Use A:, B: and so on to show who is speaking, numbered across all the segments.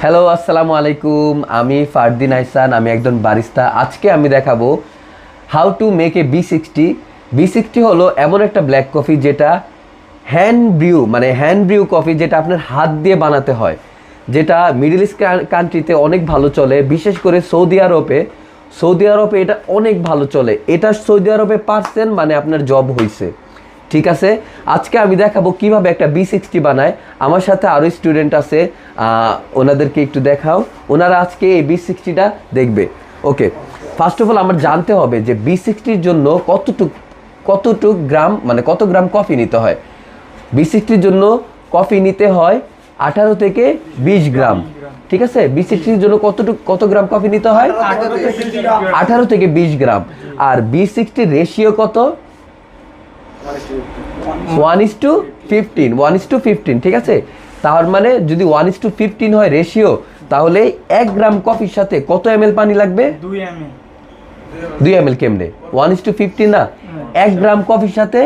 A: Hello, আসসালামু আলাইকুম। আমি ফারদিন আহসান, আমি একজন বারিস্তা। আজকে আমি দেখাবো how to make a B60। B60 হলো এমন একটা ব্ল্যাক কফি যেটা হ্যান্ড ব্রিউ কফি, যেটা আপনার হাত দিয়ে বানাতে হয়, যেটা মিডল ইস্ট কান্ট্রিতে অনেক ভালো চলে, বিশেষ করে সৌদি আরবে এটা অনেক ভালো চলে। এটা সৌদি আরবে পারছেন মানে আপনার জব হয়েছে। ঠিক আছে, আজকে আমি দেখাবো কিভাবে একটা B60 বানায়। আমার সাথে আরও স্টুডেন্ট আছে, ওনাদেরকে একটু দেখাও। ওনারা আজকে এই B60টা দেখবে। ওকে, ফার্স্ট অফ অল আমার জানতে হবে যে B60-র জন্য কতটুক গ্রাম, মানে কত গ্রাম কফি নিতে হয়। B60-র জন্য কফি নিতে হয় 18 থেকে 20 গ্রাম। ঠিক আছে, B60-র জন্য কত গ্রাম কফি নিতে হয়? 18 থেকে 20 গ্রাম। আর B60 রেশিও কত? 1:15। ঠিক আছে, তার মানে যদি 1:15 হয় রেশিও, তাহলে 1 গ্রাম কফির সাথে কত ml পানি লাগবে? 2 ml। কেমনে 1:15 না? 1 গ্রাম কফির সাথে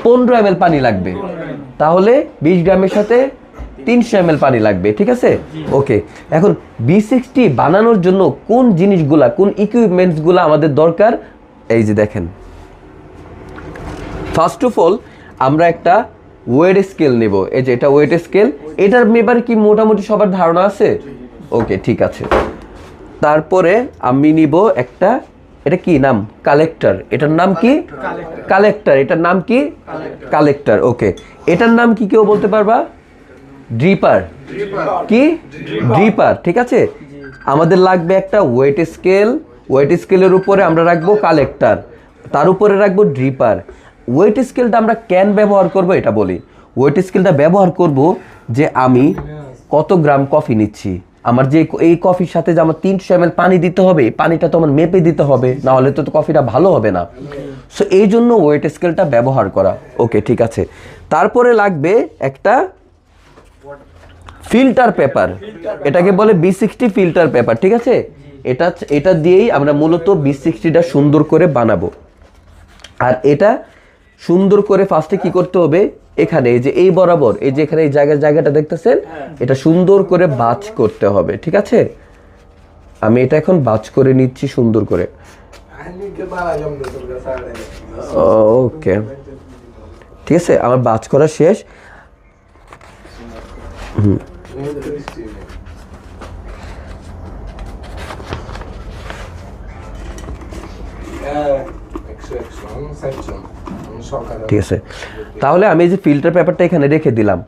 A: 15 ml পানি লাগবে। তাহলে 20 গ্রামের সাথে 300 ml পানি লাগবে। ঠিক আছে, ওকে। এখন B60 বানানোর জন্য কোন জিনিসগুলা, কোন ইকুইপমেন্টসগুলা আমাদের দরকার, এই যে দেখেন। ফার্স্ট অফ অল আমরা একটা ওয়েট স্কেল নেব। এই যে এটা ওয়েট স্কেল। এটার ব্যাপারে কি মোটামুটি সবার ধারণা আছে? ওকে, ঠিক আছে। তারপরে আমি নিব একটা, এটা কি নাম? কালেক্টর। এটার নাম কি? কালেক্টর। এটার নাম কি? কালেক্টর। ওকে, এটার নাম কি কেউ বলতে পারবা? ড্রিপার। কি? ড্রিপার। ঠিক আছে, আমাদের লাগবে একটা ওয়েট স্কেল। ওয়েট স্কেলের উপরে আমরা রাখবো কালেক্টর, তার উপরে রাখবো ড্রিপার। ওয়েট স্কেলটা আমরা কেন ব্যবহার করব এটা বলি। ওয়েট স্কেলটা ব্যবহার করব যে আমি কত গ্রাম কফি নিচ্ছি। আমার যে এই কফির সাথে যে আমার 300 ml পানি দিতে হবে, পানিটা তো আমার মেপে দিতে হবে, না হলে তো কফিটা ভালো হবে না। সো এই জন্য ওয়েট স্কেলটা ব্যবহার করা। ওকে, ঠিক আছে। তারপরে লাগবে একটা ফিল্টার পেপার। এটাকে বলে B60 ফিল্টার পেপার। ঠিক আছে, এটা দিয়েই আমরা মূলত B60টা সুন্দর করে বানাবো। আর এটা সুন্দর করে ফার্স্টে কি করতে হবে, এখানে এই যে এই বরাবর, এই যে এখানে এই জায়গাটা দেখতেছেন, এটা সুন্দর করে বাজ করতে হবে। ঠিক আছে, আমি এটা এখন বাজ করে নিচ্ছি সুন্দর করে। ওকে, ঠিক আছে, আমার বাজ করা শেষ। ঠিক আছে, তাহলে আমি এই যে ফিল্টার পেপারটা এখানে রেখে দিলাম।